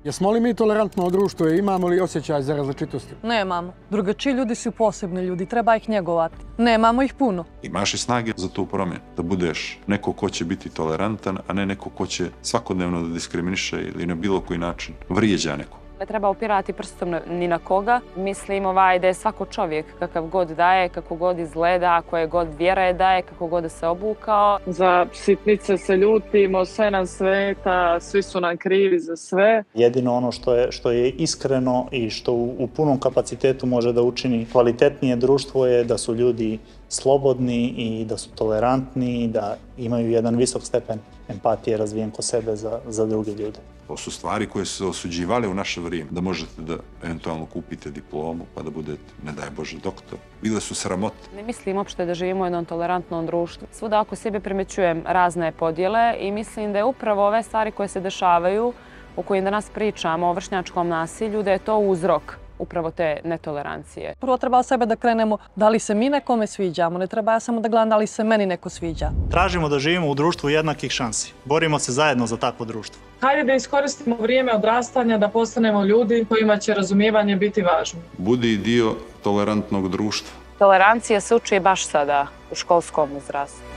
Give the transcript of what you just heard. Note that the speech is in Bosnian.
Jesmo li mi tolerantno društvo i imamo li osjećaj za različitosti? Nemamo. Drugačiji ljudi su posebni ljudi, treba ih njegovati. Nemamo ih puno. Imaš i snage za tu promjenu, da budeš neko ko će biti tolerantan, a ne neko ko će svakodnevno da diskriminiše ili na bilo koji način vrijeđa neko. Ne treba upirati prstom ni na koga. Mislim da je svako čovjek kakav god daje, kako god izgleda, koje god vjere daje, kako god se obukao. Za sitnice se ljutimo, sve nam sveta, svi su nam krivi za sve. Jedino ono što je iskreno i što u punom kapacitetu može da učini kvalitetnije društvo je da su ljudi slobodni i da su tolerantni, da imaju jedan visok stepen empatije razvijen kod sebe za druge ljude. To su stvari koje su se osuđivale u naše vrijeme, da možete da eventualno kupite diplomu pa da budete, ne daj Bože, doktor. Bile su sramote. Ne mislim uopšte da živimo u jednom tolerantnom društvu. Svuda oko sebe primećujem razne podjele i mislim da je upravo ove stvari koje se dešavaju, u kojim danas pričamo o vršnjačkom nasilju, da je to uzrok upravo te netolerancije. Prvo treba od sebe da krenemo da li se mi nekome sviđamo, ne treba ja samo da gledam da li se meni neko sviđa. Tražimo da živimo u društvu jednakih šansi. Borimo se zajedno za takvo društvo. Hajde da iskoristimo vrijeme odrastanja, da postanemo ljudi kojima će razumijevanje biti važno. Budi dio tolerantnog društva. Tolerancija se uči baš sada u školskom uzrastu.